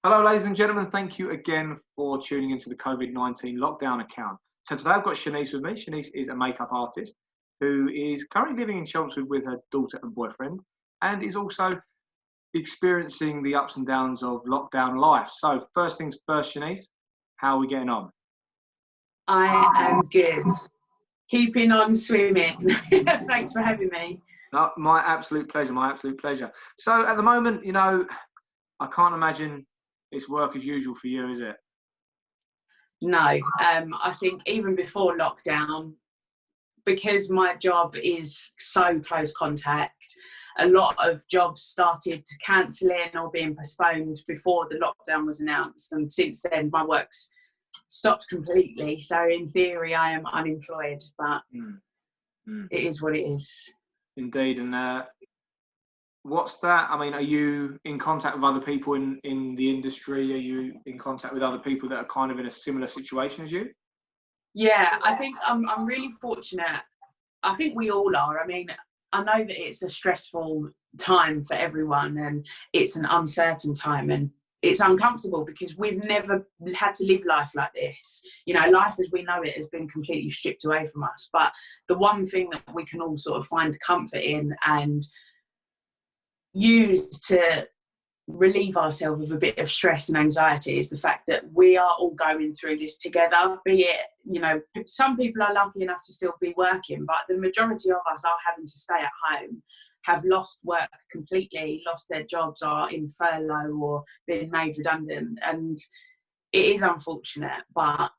Hello, ladies and gentlemen. Thank you again for tuning into the COVID-19 lockdown account. So today I've got Shanice with me. Shanice is a makeup artist who is currently living in Chelmsford with her daughter and boyfriend, and is also experiencing the ups and downs of lockdown life. So first things first, Shanice, how are we getting on? I am good. Keeping on swimming. Thanks for having me. No, my absolute pleasure, my absolute pleasure. So at the moment, you know, I can't imagine it's work as usual for you, is it? No, I think even before lockdown, because my job is so close contact, a lot of jobs started cancelling or being postponed before the lockdown was announced. And since then, my work's stopped completely. So in theory, I am unemployed, but it is what it is. Indeed. And what's that? I mean, are you in contact with other people in the industry? Are you in contact with other people that are kind of in a similar situation as you? Yeah, I think I'm really fortunate. I think we all are. I mean, I know that it's a stressful time for everyone, and it's an uncertain time, and it's uncomfortable because we've never had to live life like this. You know, life as we know it has been completely stripped away from us. But the one thing that we can all sort of find comfort in and use to relieve ourselves of a bit of stress and anxiety is the fact that we are all going through this together. Be it, you know, some people are lucky enough to still be working, but the majority of us are having to stay at home, have lost work completely, lost their jobs, are in furlough or been made redundant. And it is unfortunate, but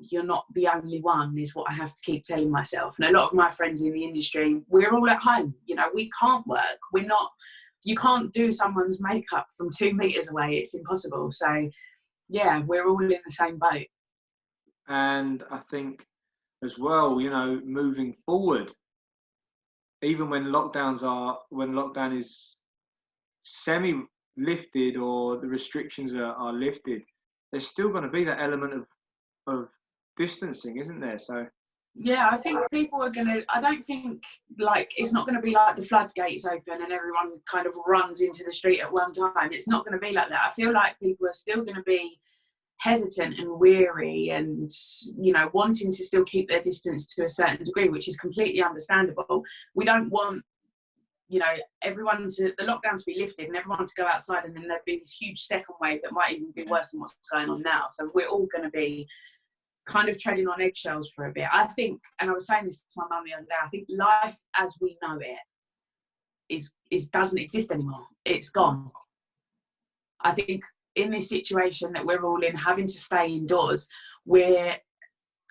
you're not the only one, is what I have to keep telling myself. And a lot of my friends in the industry, we're all at home. You know, we can't work. You can't do someone's makeup from 2 meters away. It's impossible. So yeah, we're all in the same boat. And I think as well, you know, moving forward, even when lockdown is semi-lifted or the restrictions are lifted, there's still going to be that element of distancing, isn't there? So yeah, I think people are gonna, I don't think, like, it's not gonna be like the floodgates open and everyone kind of runs into the street at one time. It's not gonna be like that. I feel like people are still gonna be hesitant and weary and, you know, wanting to still keep their distance to a certain degree, which is completely understandable. We don't want, you know, the lockdown to be lifted and everyone to go outside, and then there'd be this huge second wave that might even be worse than what's going on now. So we're all going to be kind of treading on eggshells for a bit. I think, and I was saying this to my mum the other day, I think life as we know it doesn't exist anymore. It's gone. I think in this situation that we're all in, having to stay indoors, we're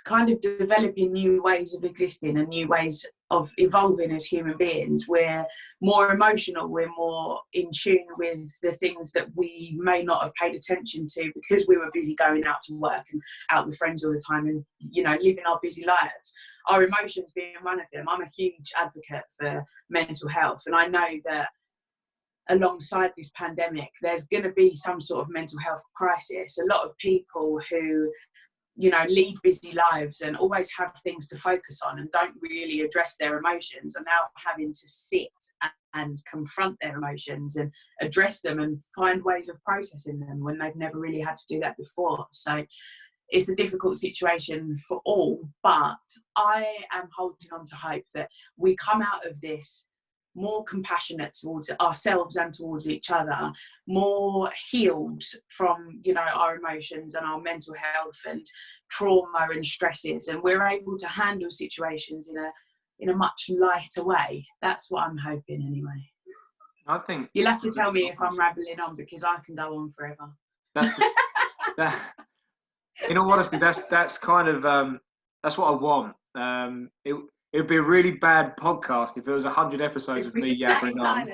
kind of developing new ways of existing and new ways of evolving as human beings. We're more emotional, we're more in tune with the things that we may not have paid attention to because we were busy going out to work and out with friends all the time and, you know, living our busy lives. Our emotions being one of them. I'm a huge advocate for mental health, and I know that alongside this pandemic there's going to be some sort of mental health crisis. A lot of people who, you know, lead busy lives and always have things to focus on and don't really address their emotions are now having to sit and confront their emotions and address them and find ways of processing them when they've never really had to do that before. So it's a difficult situation for all, but I am holding on to hope that we come out of this more compassionate towards ourselves and towards each other, more healed from, you know, our emotions and our mental health and trauma and stresses, and we're able to handle situations in a much lighter way. That's what I'm hoping anyway. I think you'll have to tell me if I'm rambling on, because I can go on forever. In all honesty, that's kind of that's what I want. It would be a really bad podcast if it was 100 episodes of me yabbering on.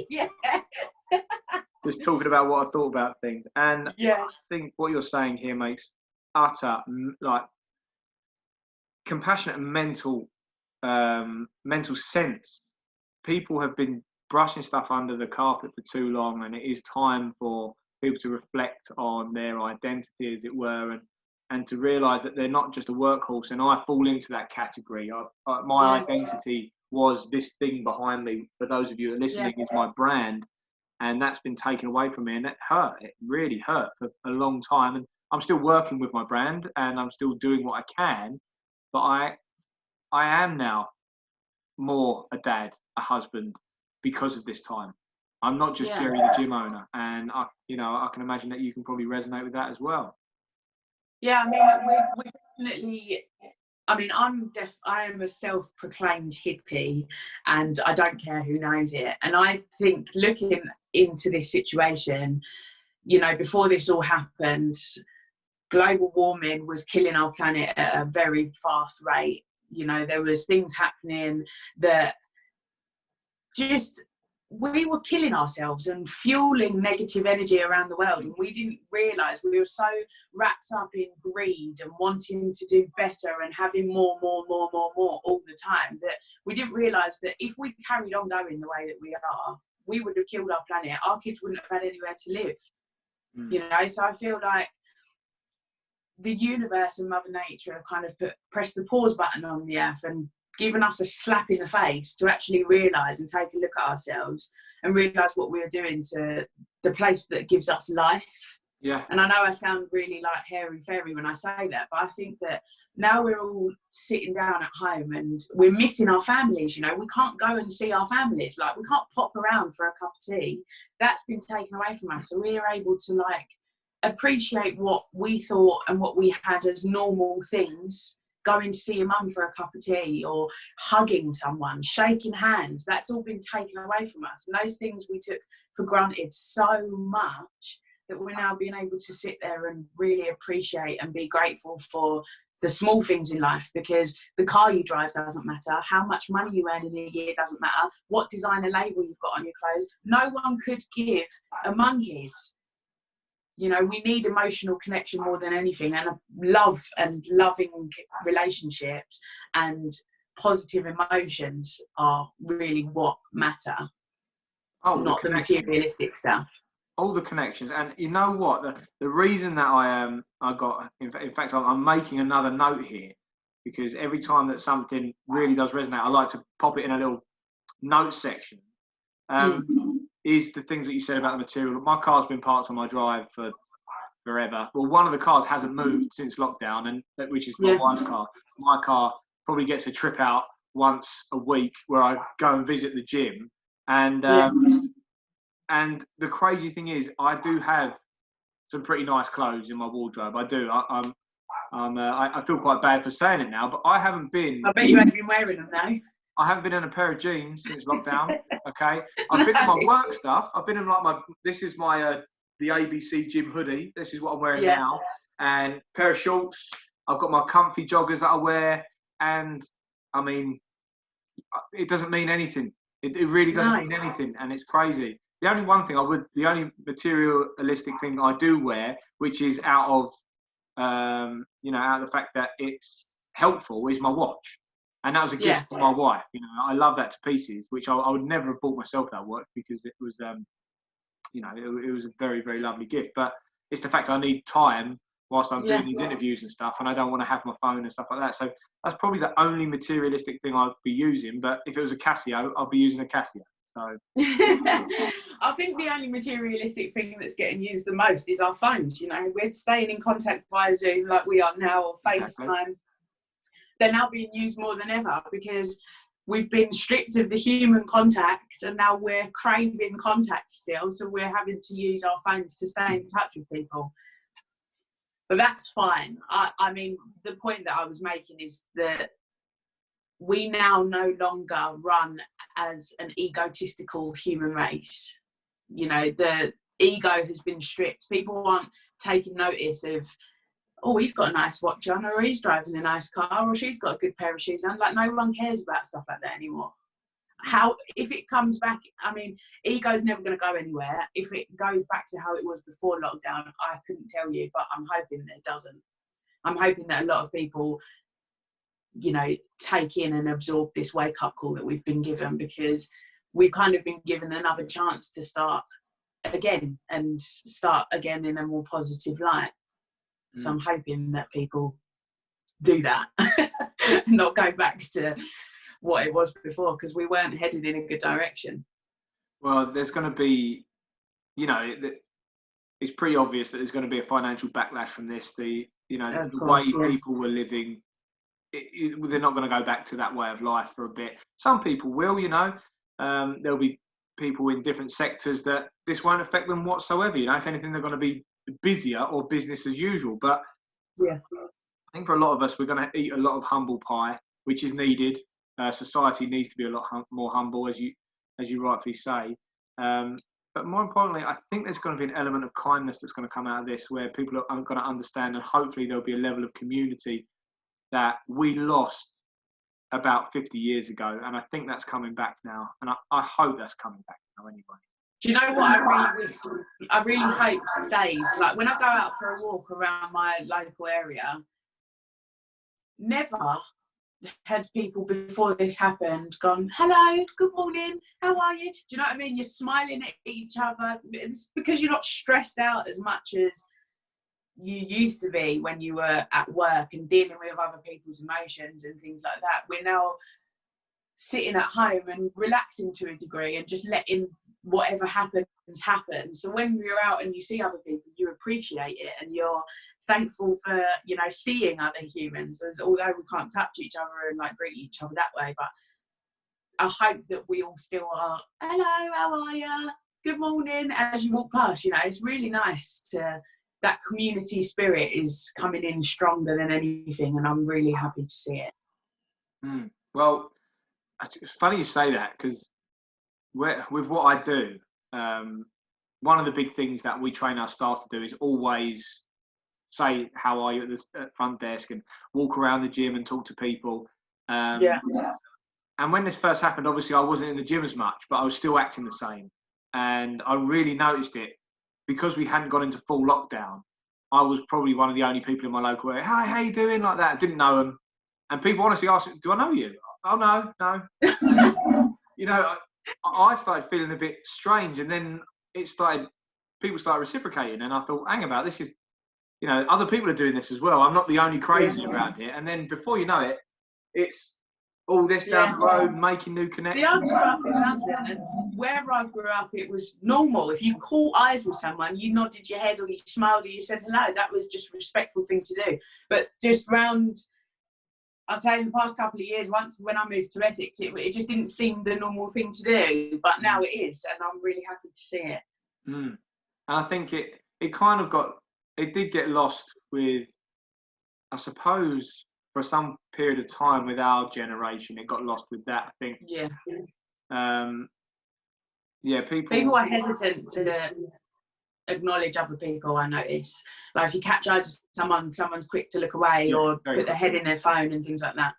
Yeah. Just talking about what I thought about things. And yeah. I think what you're saying here makes utter, like, compassionate and mental sense. People have been brushing stuff under the carpet for too long, and it is time for people to reflect on their identity, as it were, and to realise that they're not just a workhorse. And I fall into that category. My identity was this thing behind me. For those of you that are listening, is my brand. and that's been taken away from me, and it hurt. It really hurt for a long time, and I'm still working with my brand, and I'm still doing what I can, but I am now more a dad, a husband, because of this time. I'm not just Jerry the gym owner, and I can imagine that you can probably resonate with that as well. Yeah, I mean, we're definitely. I mean, I am a self-proclaimed hippie, and I don't care who knows it. And I think, looking into this situation, before this all happened, global warming was killing our planet at a very fast rate. There was things happening that we were killing ourselves and fueling negative energy around the world, and we didn't realise. We were so wrapped up in greed and wanting to do better and having more all the time, that we didn't realise that if we carried on going the way that we are, we would have killed our planet. Our kids wouldn't have had anywhere to live. So I feel like the universe and Mother Nature have kind of pressed the pause button on the earth and given us a slap in the face to actually realise and take a look at ourselves and realise what we are doing to the place that gives us life. Yeah. And I know I sound really like hairy-fairy when I say that, but I think that now we're all sitting down at home and we're missing our families. We can't go and see our families. Like, we can't pop around for a cup of tea. That's been taken away from us. So we're able to appreciate what we thought and what we had as normal things. Going to see your mum for a cup of tea, or hugging someone, shaking hands, that's all been taken away from us. And those things we took for granted so much, that we're now being able to sit there and really appreciate and be grateful for the small things in life, because the car you drive doesn't matter, how much money you earn in a year doesn't matter, what designer label you've got on your clothes. No one could give a monkey's. We need emotional connection more than anything, and love and loving relationships and positive emotions are really what matter, not the materialistic stuff. All the connections. And you know what? The reason that I got, in fact, I'm making another note here, because every time that something really does resonate, I like to pop it in a little note section. Is the things that you said about the material. My car's been parked on my drive for forever. Well, one of the cars hasn't moved since lockdown, and which is my wife's car. My car probably gets a trip out once a week where I go and visit the gym. And and the crazy thing is, I do have some pretty nice clothes in my wardrobe. I do. I feel quite bad for saying it now, but I haven't been. I bet you haven't been wearing them now. I haven't been in a pair of jeans since lockdown. Okay, I've been in my work stuff. I've been in this is my the ABC gym hoodie. This is what I'm wearing now, and pair of shorts. I've got my comfy joggers that I wear, and I mean, it doesn't mean anything. It really doesn't mean anything, and it's crazy. The only materialistic thing I do wear, which is out of the fact that it's helpful, is my watch. And that was a gift from my wife. I love that to pieces, which I would never have bought myself that watch, because it was, it was a very, very lovely gift. But it's the fact I need time whilst I'm doing these interviews and stuff, and I don't want to have my phone and stuff like that. So that's probably the only materialistic thing I'd be using. But if it was a Casio, I'd be using a Casio. So I think the only materialistic thing that's getting used the most is our phones. We're staying in contact via Zoom like we are now, or FaceTime. Exactly. They're now being used more than ever, because we've been stripped of the human contact, and now we're craving contact still, so we're having to use our phones to stay in touch with people. But that's fine. I mean, the point that I was making is that we now no longer run as an egotistical human race. The ego has been stripped. People aren't taking notice of, oh, he's got a nice watch on, or he's driving a nice car, or she's got a good pair of shoes on. Like, no one cares about stuff like that anymore. If it comes back, I mean, ego's never going to go anywhere. If it goes back to how it was before lockdown, I couldn't tell you, but I'm hoping that it doesn't. I'm hoping that a lot of people, take in and absorb this wake-up call that we've been given, because we've kind of been given another chance to start again in a more positive light. So I'm hoping that people do that, not go back to what it was before, because we weren't headed in a good direction. Well, there's going to be you know, it's pretty obvious that there's going to be a financial backlash from this. The way people were living, they're not going to go back to that way of life for a bit. Some people will, there'll be people in different sectors that this won't affect them whatsoever. If anything, they're going to be busier or business as usual. But yeah, I think for a lot of us, we're going to eat a lot of humble pie, which is needed. Society needs to be a lot more humble, as you rightfully say. But more importantly, I think there's going to be an element of kindness that's going to come out of this, where people are going to understand, and hopefully there'll be a level of community that we lost about 50 years ago. And I think that's coming back now. And I hope that's coming back now anyway. Do you know what I really hope stays? Like when I go out for a walk around my local area, never had people before this happened gone, hello, good morning, how are you? Do you know what I mean? You're smiling at each other. It's because you're not stressed out as much as you used to be when you were at work and dealing with other people's emotions and things like that. We're now sitting at home and relaxing to a degree and just letting whatever happens happen. So when you're out and you see other people, you appreciate it and you're thankful for seeing other humans, as although we can't touch each other and like greet each other that way. But I hope that we all still are, hello, how are you, good morning, as you walk past. It's really nice that community spirit is coming in stronger than anything, and I'm really happy to see it. Well, it's funny you say that, because with what I do, one of the big things that we train our staff to do is always say, how are you, at the front desk, and walk around the gym and talk to people. And when this first happened, obviously I wasn't in the gym as much, but I was still acting the same. And I really noticed it because we hadn't gone into full lockdown. I was probably one of the only people in my local area. Hi, how you doing? Like that. I didn't know them. And people honestly asked me, do I know you? Oh, no. I started feeling a bit strange, and then people started reciprocating, and I thought, hang about, this is, other people are doing this as well. I'm not the only crazy around here. And then before you know it, it's all this down the road, making new connections. I grew up in London, and where I grew up, it was normal. If you caught eyes with someone, you nodded your head or you smiled or you said hello. That was just a respectful thing to do. But just round, I'd say in the past couple of years, when I moved to Essex, it just didn't seem the normal thing to do. But now it is, and I'm really happy to see it. And I think it did get lost with, I suppose, for some period of time with our generation, it got lost with that. I think. People are hesitant to acknowledge other people. I notice, like if you catch eyes with someone's quick to look away or put their head in their phone and things like that.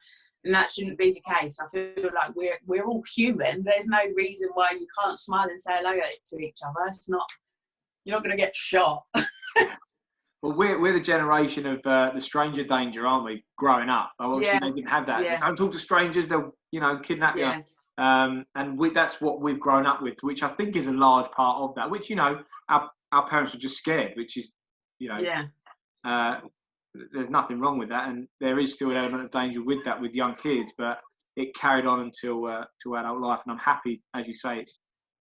And that shouldn't be the case. I feel like we're all human. There's no reason why you can't smile and say hello to each other. You're not going to get shot. Well, we're the generation of the stranger danger, aren't we? Growing up, obviously they didn't have that. Don't talk to strangers; they'll kidnap you. And that's what we've grown up with, which I think is a large part of that. Which our parents were just scared, which is there's nothing wrong with that, and there is still an element of danger with that with young kids, but it carried on until adult life, and I'm happy, as you say,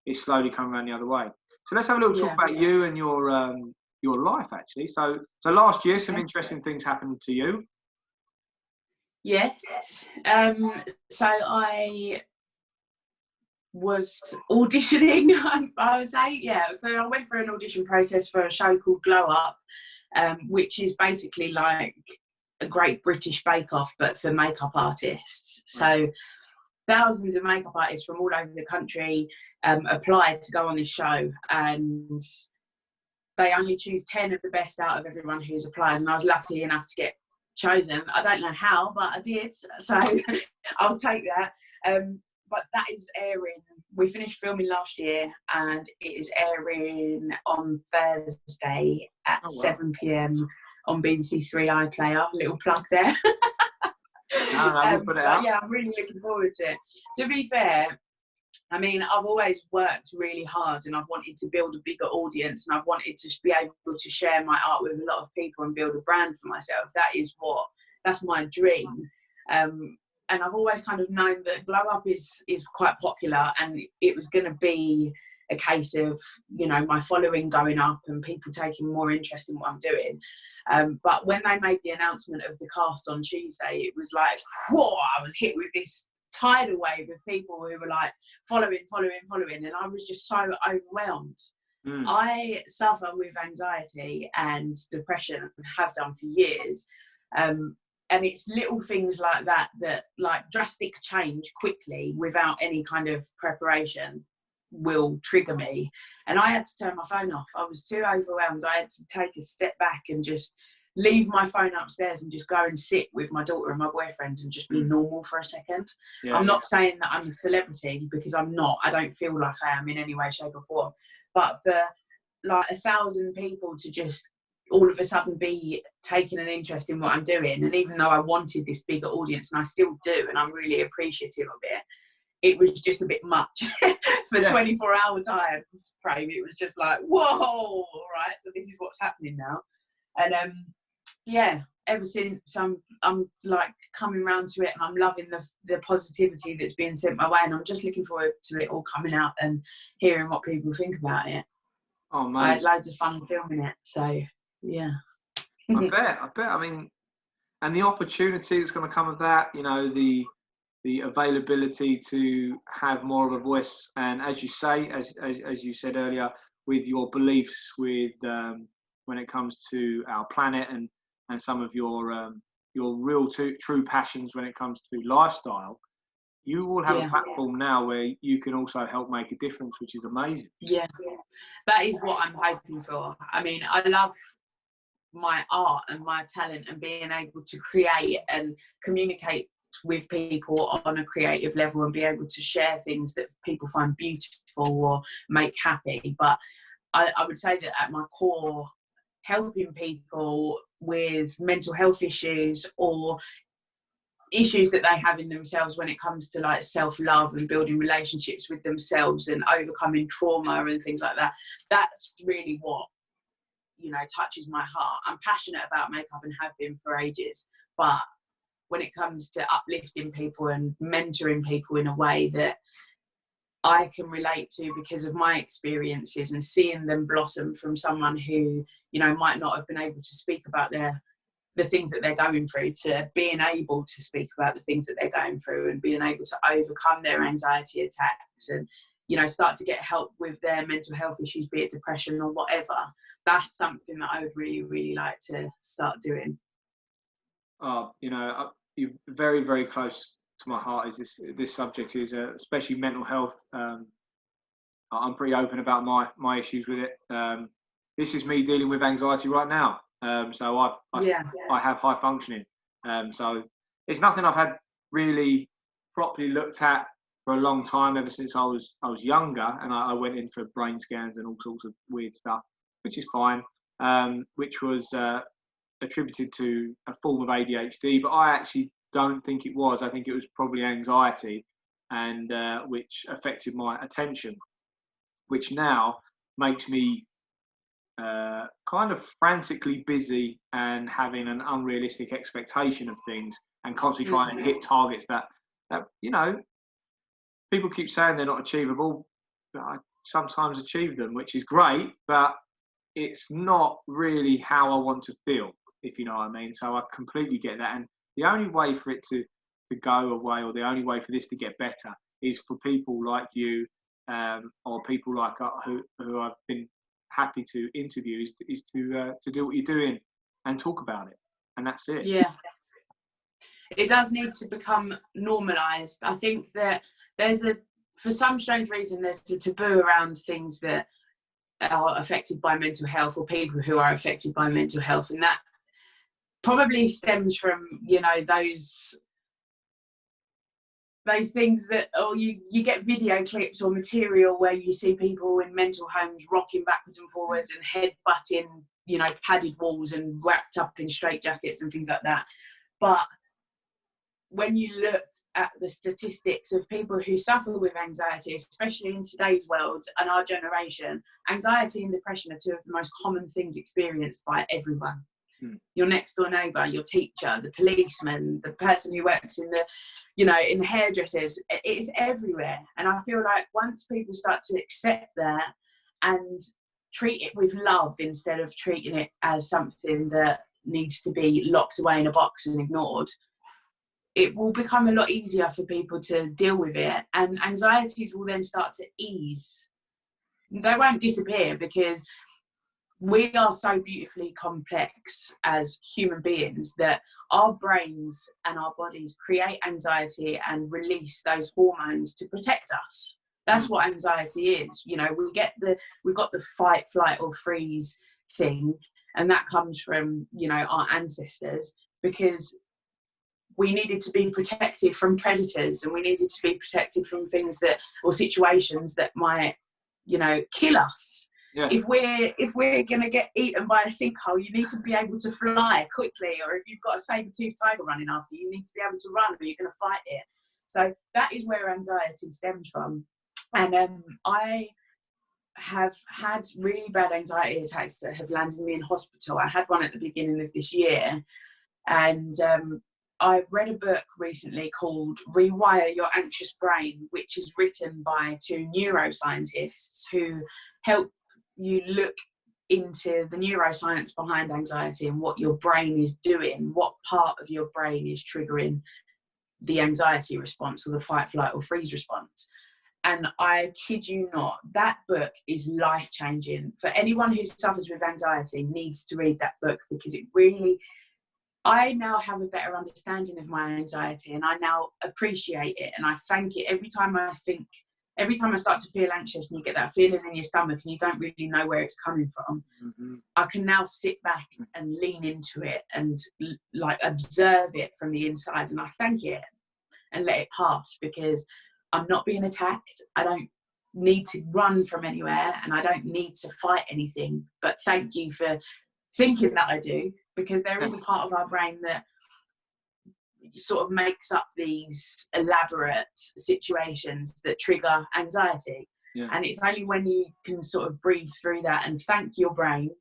it's slowly coming around the other way. So let's have a little talk about you and your life, actually. So last year, some interesting things happened to you. Yes. So I was auditioning. I was 8, So I went through an audition process for a show called Glow Up, which is basically like a Great British Bake Off, but for makeup artists. So thousands of makeup artists from all over the country applied to go on this show, and they only choose 10 of the best out of everyone who's applied, and I was lucky enough to get chosen. I don't know how, but I did, so I'll take that. But that is airing. We finished filming last year, and it is airing on Thursday at 7 p.m. on BBC Three iPlayer. Little plug there. We'll put it out. Yeah, I'm really looking forward to it. To be fair, I mean, I've always worked really hard, and I've wanted to build a bigger audience, and I've wanted to be able to share my art with a lot of people and build a brand for myself. That's my dream. And I've always kind of known that Glow Up is quite popular, and it was going to be a case of, you know, my following going up and people taking more interest in what I'm doing. But when they made the announcement of the cast on Tuesday, it was like, whoa, I was hit with this tidal wave of people who were like following, and I was just so overwhelmed. I suffer with anxiety and depression and have done for years. And it's little things like that like drastic change quickly without any kind of preparation will trigger me. And I had to turn my phone off. I was too overwhelmed. I had to take a step back and just leave my phone upstairs and just go and sit with my daughter and my boyfriend and just be normal for a second. I'm not saying that I'm a celebrity, because I'm not. I don't feel like I am in any way, shape or form. But for like 1,000 people to just all of a sudden be taking an interest in what I'm doing, and even though I wanted this bigger audience, and I still do, and I'm really appreciative of it, it was just a bit much for 24-hour time frame. It was just like, whoa, all right, so this is what's happening now. And ever since I'm like coming around to it, and I'm loving the positivity that's being sent my way, and I'm just looking forward to it all coming out and hearing what people think about it. Oh man, I had loads of fun filming it, so yeah. I bet. I mean, and the opportunity that's going to come of that, you know, the availability to have more of a voice, and as you say, as you said earlier, with your beliefs, with when it comes to our planet and some of your real true passions when it comes to lifestyle, you will have a platform now where you can also help make a difference, which is amazing. Yeah, that is what I'm hoping for. I mean, I love my art and my talent and being able to create and communicate with people on a creative level and be able to share things that people find beautiful or make happy. But I would say that at my core, helping people with mental health issues or issues that they have in themselves when it comes to like self-love and building relationships with themselves and overcoming trauma and things like that, that's really what, you know, touches my heart. I'm passionate about makeup and have been for ages, but when it comes to uplifting people and mentoring people in a way that I can relate to because of my experiences and seeing them blossom from someone who, you know, might not have been able to speak about the things that they're going through, to being able to speak about the things that they're going through and being able to overcome their anxiety attacks and, you know, start to get help with their mental health issues, be it depression or whatever. That's something that I would really, really like to start doing. You know, you're very, very close to my heart. Is this subject is especially mental health. I'm pretty open about my issues with it. This is me dealing with anxiety right now. So I have high functioning. So it's nothing I've had really properly looked at for a long time, ever since I was younger, and I went in for brain scans and all sorts of weird stuff, which is fine, which was attributed to a form of ADHD, but I actually don't think it was. I think it was probably anxiety, and which affected my attention, which now makes me kind of frantically busy and having an unrealistic expectation of things and constantly trying to hit targets that you know, people keep saying they're not achievable, but I sometimes achieve them, which is great, but it's not really how I want to feel, if you know what I mean. So I completely get that, and the only way for it to go away, or the only way for this to get better, is for people like you, or people like who I've been happy to interview, is to do what you're doing and talk about it, and that's it. Yeah, it does need to become normalized. I think that for some strange reason, there's a taboo around things that are affected by mental health, or people who are affected by mental health, and that probably stems from, you know, those things that, or you get video clips or material where you see people in mental homes rocking backwards and forwards and head-butting, you know, padded walls and wrapped up in straitjackets and things like that. But when you look at the statistics of people who suffer with anxiety, especially in today's world and our generation, anxiety and depression are two of the most common things experienced by everyone. your next door neighbour, your teacher, the policeman, the person who works in the, in the hairdressers. It's everywhere. And I feel like once people start to accept that and treat it with love instead of treating it as something that needs to be locked away in a box and ignored, it will become a lot easier for people to deal with it, and anxieties will then start to ease. They won't disappear, because we are so beautifully complex as human beings that our brains and our bodies create anxiety and release those hormones to protect us. That's what anxiety is. We've got the fight, flight or freeze thing, and that comes from, our ancestors, because we needed to be protected from predators, and we needed to be protected from things or situations that might, kill us. Yeah. If we're going to get eaten by a sinkhole, you need to be able to fly quickly, or if you've got a saber-toothed tiger running after you, you need to be able to run, or you're going to fight it. So that is where anxiety stems from. And I have had really bad anxiety attacks that have landed me in hospital. I had one at the beginning of this year, and I read a book recently called Rewire Your Anxious Brain, which is written by 2 neuroscientists who help you look into the neuroscience behind anxiety and what your brain is doing, what part of your brain is triggering the anxiety response or the fight, flight or freeze response. And I kid you not, that book is life-changing. For anyone who suffers with anxiety needs to read that book, because it really... I now have a better understanding of my anxiety, and I now appreciate it, and I thank it every time I start to feel anxious and you get that feeling in your stomach and you don't really know where it's coming from. I can now sit back and lean into it and observe it from the inside, and I thank it and let it pass, because I'm not being attacked. I don't need to run from anywhere, and I don't need to fight anything. But thank you for thinking that I do, because there is a part of our brain that sort of makes up these elaborate situations that trigger anxiety. Yeah. And it's only when you can sort of breathe through that and thank your brain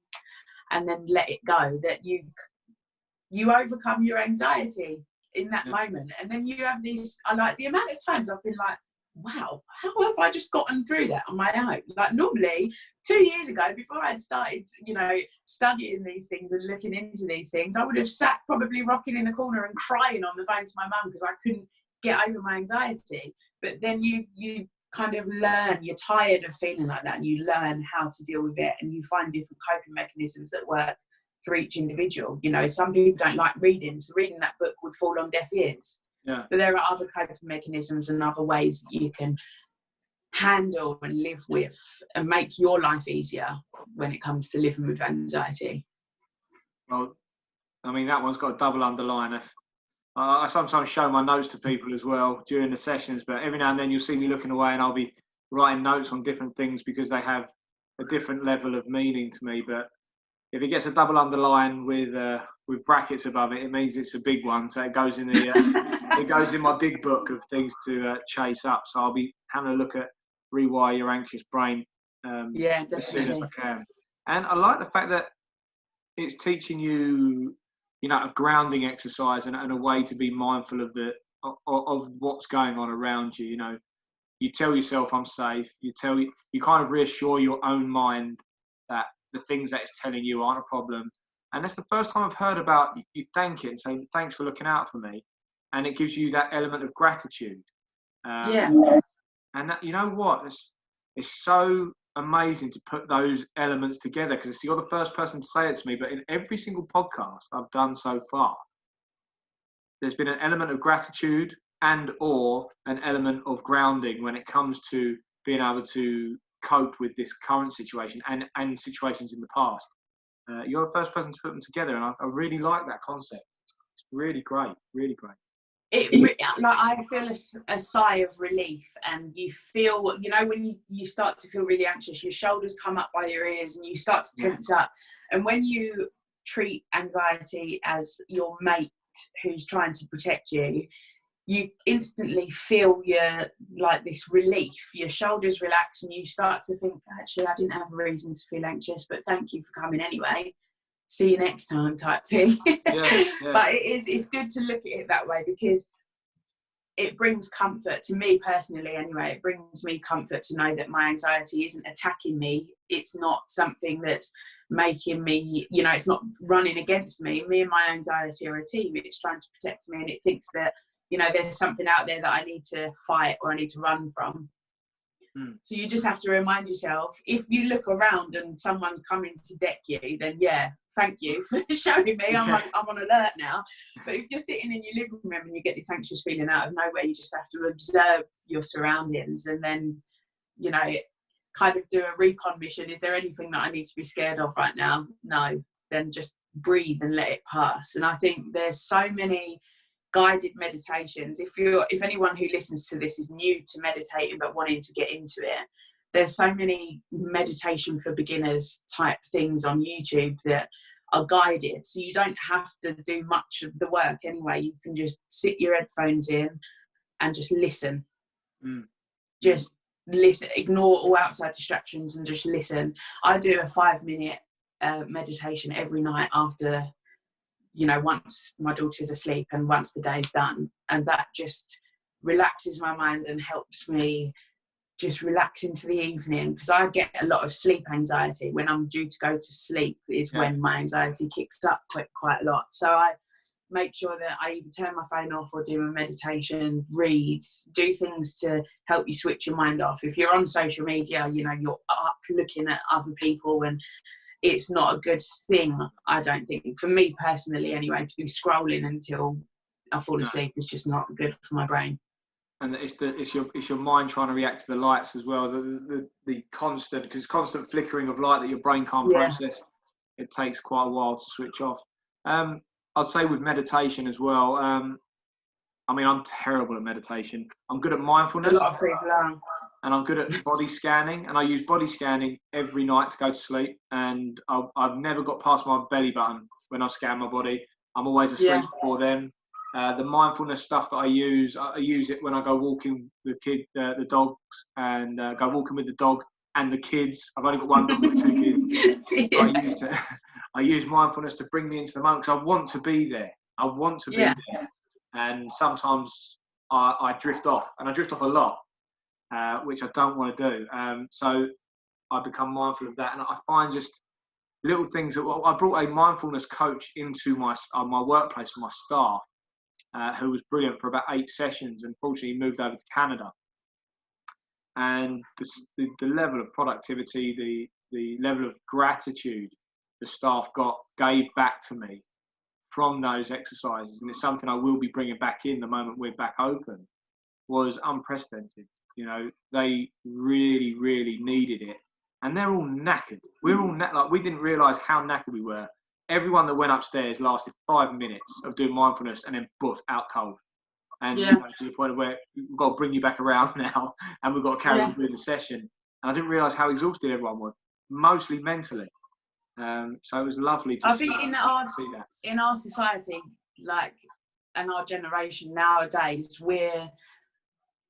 and then let it go that you overcome your anxiety in that moment. And then you have these, the amount of times I've been like, wow, how have I just gotten through that on my own? Like, normally 2 years ago, before I'd started, studying these things and looking into these things, I would have sat probably rocking in the corner and crying on the phone to my mum because I couldn't get over my anxiety. But then you kind of learn, you're tired of feeling like that, and you learn how to deal with it, and you find different coping mechanisms that work for each individual. Some people don't like reading, so reading that book would fall on deaf ears. Yeah. But there are other coping mechanisms and other ways that you can handle and live with and make your life easier when it comes to living with anxiety. Well, I mean, that one's got a double underline. I sometimes show my notes to people as well during the sessions, but every now and then you'll see me looking away and I'll be writing notes on different things because they have a different level of meaning to me. But if it gets a double underline with brackets above it, it means it's a big one. So it goes in it goes in my big book of things to chase up. So I'll be having a look at Rewire Your Anxious Brain as soon as I can. And I like the fact that it's teaching you, a grounding exercise and a way to be mindful of what's going on around you. You tell yourself I'm safe. You kind of reassure your own mind that the things that it's telling you aren't a problem. And that's the first time I've heard about you thank it and say, thanks for looking out for me. And it gives you that element of gratitude. And that, you know what? It's so amazing to put those elements together, because you're the first person to say it to me, but in every single podcast I've done so far, there's been an element of gratitude or an element of grounding when it comes to being able to cope with this current situation and situations in the past. You're the first person to put them together, and I really like that concept. It's really great, really great. I feel a sigh of relief, and you feel, when you start to feel really anxious, your shoulders come up by your ears and you start to tense up. And when you treat anxiety as your mate who's trying to protect you, you instantly feel this relief. Your shoulders relax and you start to think, actually, I didn't have a reason to feel anxious, but thank you for coming anyway. see you next time type thing. Yeah. But it's good to look at it that way, because it brings comfort to me personally anyway. It brings me comfort to know that my anxiety isn't attacking me. It's not something that's making me, you know, it's not running against me. Me and my anxiety are a team. It's trying to protect me, and it thinks that, you know, there's something out there that I need to fight or I need to run from. So you just have to remind yourself, if you look around and someone's coming to deck you, then yeah, thank you for showing me. I'm on alert now. But if you're sitting in your living room and you get this anxious feeling out of nowhere, you just have to observe your surroundings and then, you know, kind of do a recon mission. Is there anything that I need to be scared of right now? No. Then just breathe and let it pass. And I think there's so many guided meditations. If anyone who listens to this is new to meditating but wanting to get into it, there's so many meditation for beginners type things on YouTube that are guided, so you don't have to do much of the work anyway. You can just sit your headphones in and just listen. Just listen, ignore all outside distractions and just listen. I do a 5-minute meditation every night after, you know, once my daughter's asleep and once the day's done, and that just relaxes my mind and helps me just relax into the evening, because I get a lot of sleep anxiety. When I'm due to go to sleep is when my anxiety kicks up quite a lot. So I make sure that I either turn my phone off or do a meditation, read, do things to help you switch your mind off. If you're on social media, you know, you're up looking at other people, and it's not a good thing, I don't think. For me personally anyway, to be scrolling until I fall asleep is just not good for my brain. And it's your mind trying to react to the lights as well. The constant, because constant flickering of light that your brain can't process. It takes quite a while to switch off. I'd say with meditation as well. I mean, I'm terrible at meditation. I'm good at mindfulness. A lot of people are. And I'm good at body scanning, and I use body scanning every night to go to sleep. And I've never got past my belly button when I scan my body. I'm always asleep before then. The mindfulness stuff that I use it when I go walking with the dogs, and go walking with the dog and the kids. I've only got one dog with 2 kids. I use mindfulness to bring me into the moment, because I want to be there. I want to be there. And sometimes I drift off, and I drift off a lot. Which I don't want to do. So I become mindful of that. And I find just little things that I brought a mindfulness coach into my workplace for my staff, who was brilliant for about 8 sessions. Unfortunately, he moved over to Canada. And the level of productivity, the level of gratitude the staff gave back to me from those exercises, and it's something I will be bringing back in the moment we're back open, was unprecedented. You know, they really, really needed it. And they're all knackered. We're all like, we didn't realise how knackered we were. Everyone that went upstairs lasted 5 minutes of doing mindfulness and then out cold. And you know, to the point where we've got to bring you back around now, and we've got to carry on doing the session. And I didn't realise how exhausted everyone was, mostly mentally. So it was lovely to see that. In our society, like, and our generation nowadays, we're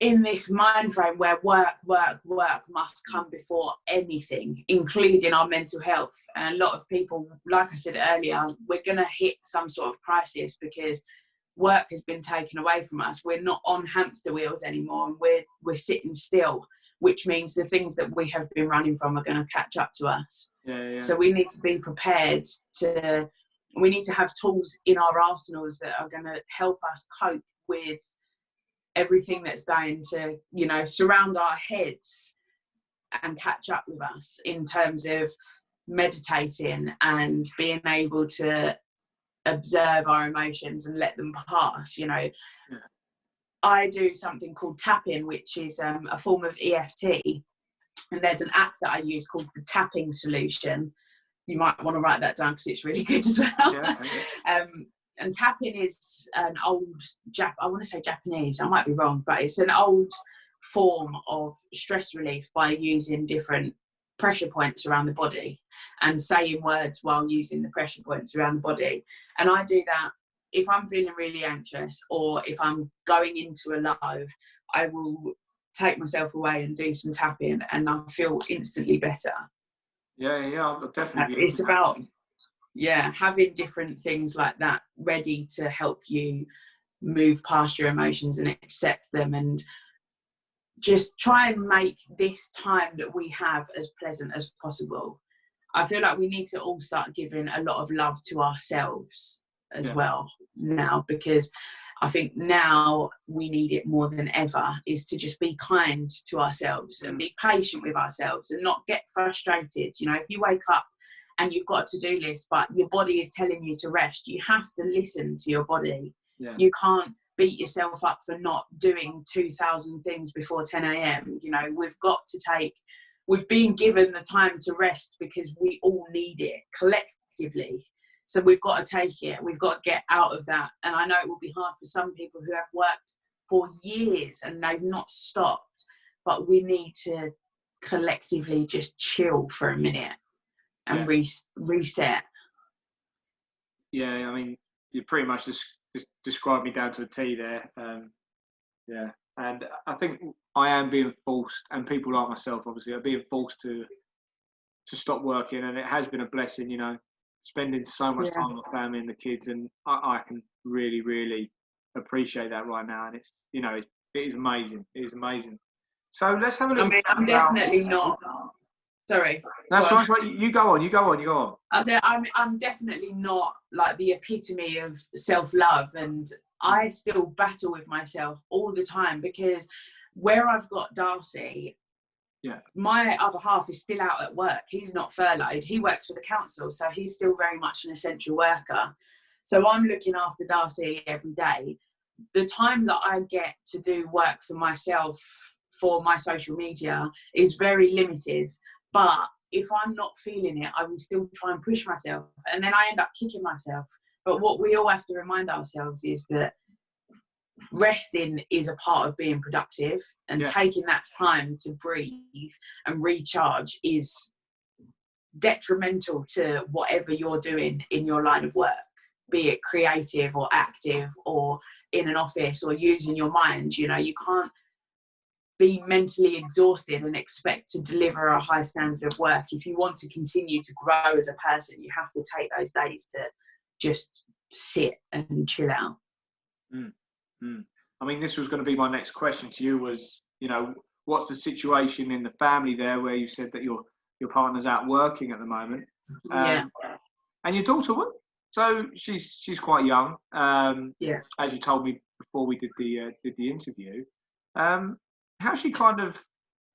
in this mind frame where work must come before anything, including our mental health. And a lot of people, like I said earlier, we're going to hit some sort of crisis because work has been taken away from us. We're not on hamster wheels anymore, and we're sitting still, which means the things that we have been running from are going to catch up to us. So we need to be prepared we need to have tools in our arsenals that are going to help us cope with everything that's going to, you know, surround our heads and catch up with us, in terms of meditating and being able to observe our emotions and let them pass. You know, I do something called tapping, which is a form of EFT, and there's an app that I use called the Tapping Solution. You might want to write that down because it's really good as well. And tapping is an old I want to say Japanese, I might be wrong, but it's an old form of stress relief by using different pressure points around the body and saying words while using the pressure points around the body. And I do that if I'm feeling really anxious, or if I'm going into a low, I will take myself away and do some tapping, and I feel instantly better. Yeah, definitely. It's about yeah, having different things like that ready to help you move past your emotions and accept them, and just try and make this time that we have as pleasant as possible. I feel like we need to all start giving a lot of love to ourselves as well now, because I think now we need it more than ever, is to just be kind to ourselves and be patient with ourselves and not get frustrated. You know, if you wake up and you've got a to-do list, but your body is telling you to rest, you have to listen to your body. Yeah. You can't beat yourself up for not doing 2,000 things before 10 a.m. You know, we've been given the time to rest because we all need it collectively. So we've got to take it. We've got to get out of that. And I know it will be hard for some people who have worked for years and they've not stopped, but we need to collectively just chill for a minute and reset. Yeah, I mean, you pretty much just described me down to a T there. And I think I am being forced, and people like myself obviously are being forced to stop working, and it has been a blessing, you know, spending so much time with the family and the kids, and I can really, really appreciate that right now, and it's, you know, it is amazing. It is amazing. So let's have a look. I mean, I'm definitely not. Sorry. That's right. You go on. I said I'm definitely not like the epitome of self-love, and I still battle with myself all the time, because where I've got Darcy, my other half is still out at work. He's not furloughed. He works for the council, so he's still very much an essential worker. So I'm looking after Darcy every day. The time that I get to do work for myself for my social media is very limited. But if I'm not feeling it, I will still try and push myself, and then I end up kicking myself. But what we all have to remind ourselves is that resting is a part of being productive, and taking that time to breathe and recharge is detrimental to whatever you're doing in your line of work, be it creative or active or in an office or using your mind. You know, you can't be mentally exhausted and expect to deliver a high standard of work. If you want to continue to grow as a person, you have to take those days to just sit and chill out. I mean, this was going to be my next question to you, was, you know, what's the situation in the family there, where you said that your partner's out working at the moment? And your daughter, what? So she's quite young. As you told me before we did the interview. How's she kind of?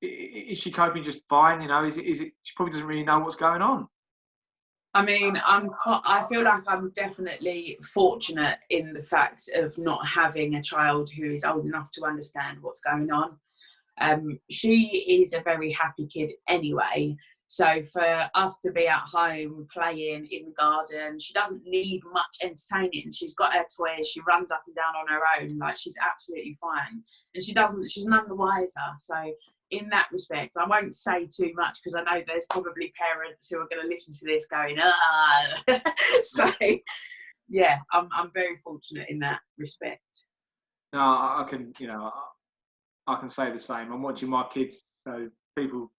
Is she coping just fine? You know, is it? She probably doesn't really know what's going on. I mean, I feel like I'm definitely fortunate in the fact of not having a child who is old enough to understand what's going on. She is a very happy kid anyway. So for us to be at home playing in the garden, she doesn't need much entertaining. She's got her toys. She runs up and down on her own. Like, she's absolutely fine. And she's none the wiser. So in that respect, I won't say too much, because I know there's probably parents who are going to listen to this going, So yeah, I'm very fortunate in that respect. No, I can, you know, I can say the same. I'm watching my kids. So people,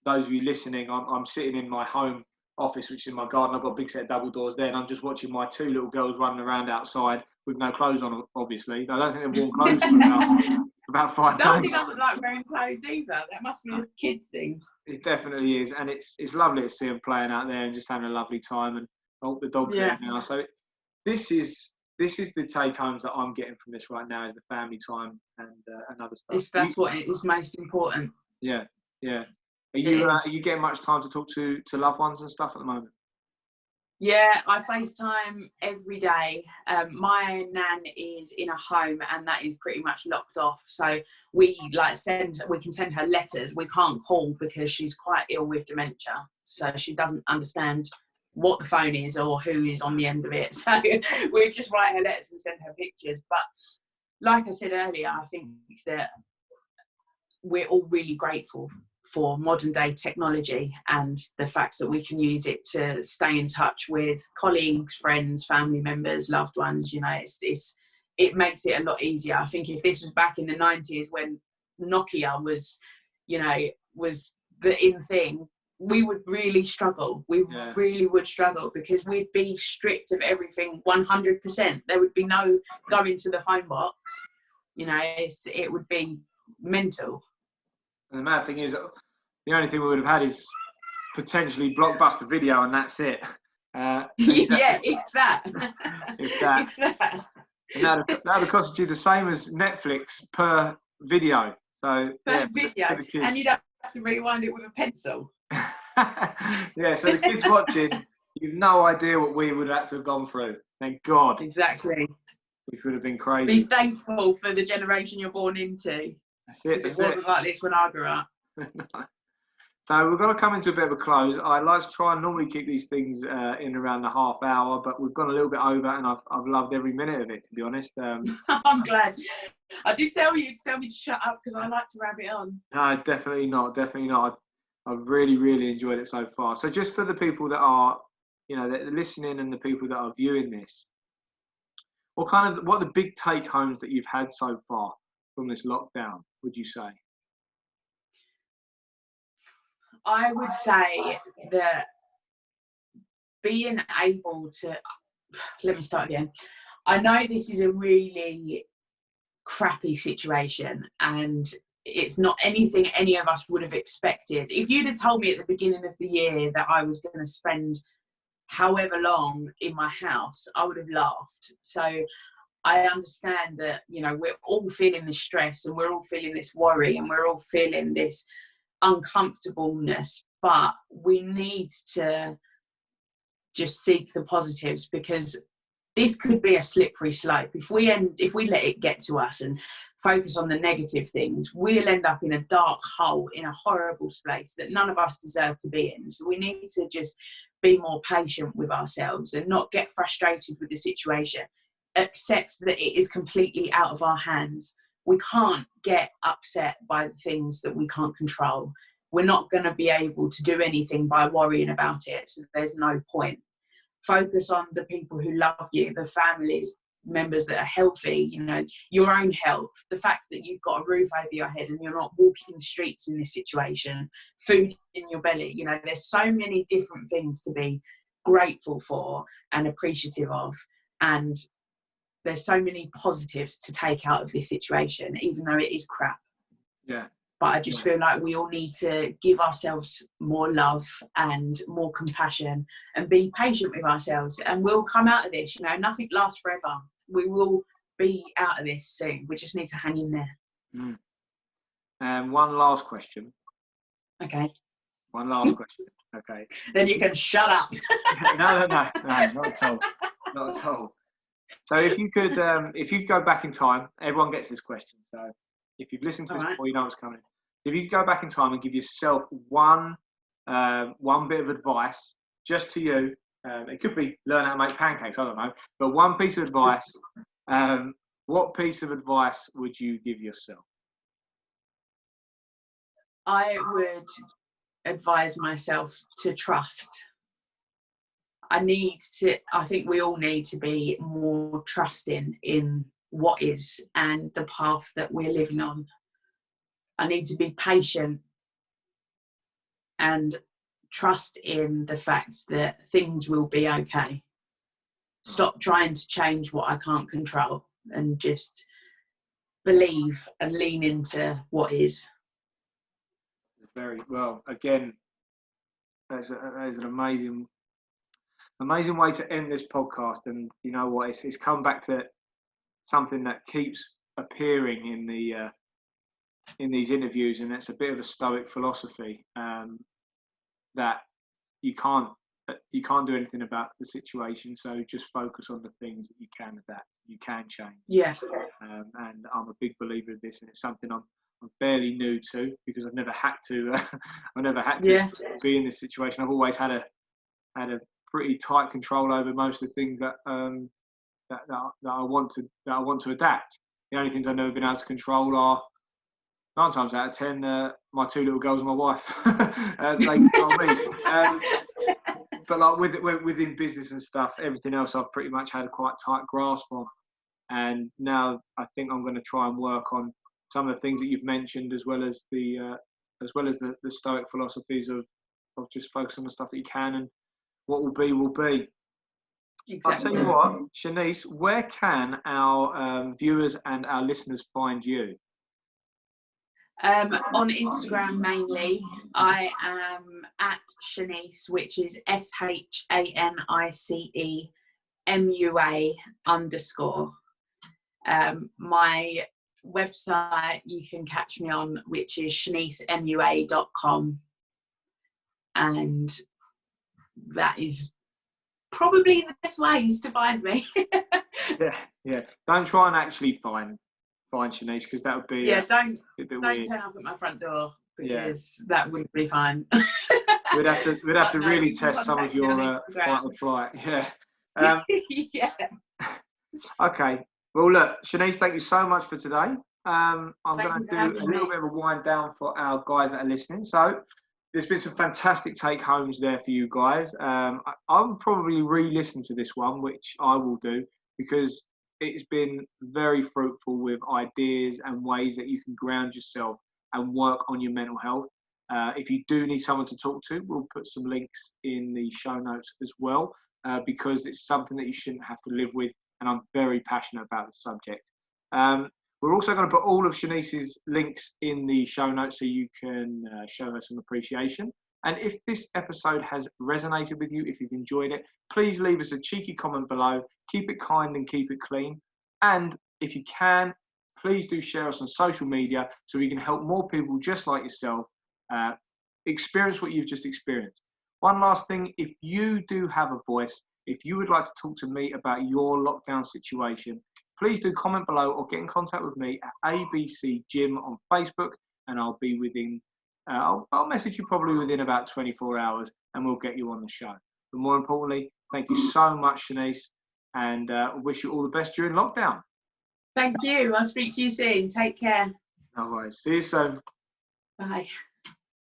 those of you listening, I'm sitting in my home office, which is in my garden. I've got a big set of double doors there, and I'm just watching my two little girls running around outside with no clothes on, obviously. I don't think they've worn clothes for about 5 days. Darcy doesn't like wearing clothes either. That must be a kid's thing. It definitely is, and it's lovely to see them playing out there and just having a lovely time. And the dog's there now. So this is the take homes that I'm getting from this right now, is the family time and other stuff. That's what is most important. Yeah. Are you getting much time to talk to loved ones and stuff at the moment? Yeah, I FaceTime every day. My nan is in a home, and that is pretty much locked off. So we can send her letters. We can't call because she's quite ill with dementia. So she doesn't understand what the phone is or who is on the end of it. So we just write her letters and send her pictures. But like I said earlier, I think that we're all really grateful for modern day technology and the fact that we can use it to stay in touch with colleagues, friends, family members, loved ones. You know, it makes it a lot easier. I think if this was back in the 90s when Nokia was the in thing, we would really struggle. We really would struggle, because we'd be stripped of everything 100%. There would be no going to the phone box. You know, it would be mental. And the mad thing is, the only thing we would have had is potentially Blockbuster Video, and that's it. Yeah, if that. If that. If that. And that would have costed you the same as Netflix per video. So per video, and you'd have to rewind it with a pencil. Yeah, so the kids watching, you've no idea what we would have had to have gone through. Thank God. Exactly. Which would have been crazy. Be thankful for the generation you're born into. That's it. Because it wasn't like this when I grew up. No. So we're going to come into a bit of a close. I like to try and normally keep these things in around the half hour, but we've gone a little bit over, and I've loved every minute of it, to be honest. I'm glad. I did tell you to tell me to shut up, because I like to wrap it on. No, definitely not. Definitely not. I've really, really enjoyed it so far. So just for the people that are, you know, that are listening, and the people that are viewing this, what are the big take homes that you've had so far from this lockdown, would you say? I would say that being able to, let me start again. I know this is a really crappy situation, and it's not anything any of us would have expected. If you'd have told me at the beginning of the year that I was going to spend however long in my house, I would have laughed. So I understand that, you know, we're all feeling this stress, and we're all feeling this worry, and we're all feeling this uncomfortableness, but we need to just seek the positives, because this could be a slippery slope. If we let it get to us and focus on the negative things, we'll end up in a dark hole, in a horrible place that none of us deserve to be in. So we need to just be more patient with ourselves and not get frustrated with the situation. Accept that it is completely out of our hands. We can't get upset by the things that we can't control. We're not going to be able to do anything by worrying about it, so there's no point. Focus on the people who love you, the families, members that are healthy, you know, your own health, the fact that you've got a roof over your head and you're not walking the streets in this situation, food in your belly. You know, there's so many different things to be grateful for and appreciative of, and there's so many positives to take out of this situation, even though it is crap. Yeah. But I just feel like we all need to give ourselves more love and more compassion, and be patient with ourselves, and we'll come out of this. You know, nothing lasts forever. We will be out of this soon. We just need to hang in there. And one last question. Okay. One last question. Okay. Then you can shut up. No, not at all. Not at all. So if you could go back in time, everyone gets this question. So if you've listened to this before, you know what's coming. If you could go back in time and give yourself one bit of advice, just to you, it could be learn how to make pancakes, I don't know, but one piece of advice, what piece of advice would you give yourself? I would advise myself to trust. I think we all need to be more trusting in what is and the path that we're living on. I need to be patient and trust in the fact that things will be okay. Stop trying to change what I can't control, and just believe and lean into what is. Very well. Again, that is an amazing way to end this podcast. And you know what? It's come back to something that keeps appearing in these interviews, and it's a bit of a Stoic philosophy, that you can't do anything about the situation, so just focus on the things that you can adapt, you can change. Yeah. And I'm a big believer of this, and it's something I'm fairly new to, because I've never had to be in this situation. I've always had a pretty tight control over most of the things that I want to adapt. The only things I've never been able to control are 9 times out of 10 my 2 little girls and my wife. They control me. But like within business and stuff, everything else I've pretty much had a quite tight grasp on. And now I think I'm going to try and work on some of the things that you've mentioned, as well as the Stoic philosophies of of just focus on the stuff that you can, and what will be will be. Exactly. I'll tell you what, Shanice, where can our viewers and our listeners find you? On Instagram mainly. I am at Shanice, which is SHANICEMUA_. My website you can catch me on, which is shaniceMUA.com, and that is probably the best ways to find me. Yeah. Don't try and actually find Shanice, because that would be don't weird. turn up at my front door, because that wouldn't be fine. We'd have to really test some of your fight or flight. Yeah. Yeah. Okay. Well, look, Shanice, thank you so much for today. I'm going to do a little bit of a wind down for our guys that are listening. So there's been some fantastic take homes there for you guys. I'll probably re-listen to this one, which I will do, because it's been very fruitful with ideas and ways that you can ground yourself and work on your mental health. If you do need someone to talk to, we'll put some links in the show notes as well, because it's something that you shouldn't have to live with, and I'm very passionate about the subject. We're also going to put all of Shanice's links in the show notes so you can show her some appreciation. And if this episode has resonated with you, if you've enjoyed it, please leave us a cheeky comment below. Keep it kind and keep it clean. And if you can, please do share us on social media so we can help more people just like yourself experience what you've just experienced. One last thing, if you do have a voice, if you would like to talk to me about your lockdown situation, please do comment below or get in contact with me at ABC Gym on Facebook, and I'll be within, I'll message you probably within about 24 hours, and we'll get you on the show. But more importantly, thank you so much, Shanice, and wish you all the best during lockdown. Thank you. I'll speak to you soon. Take care. No worries. See you soon. Bye.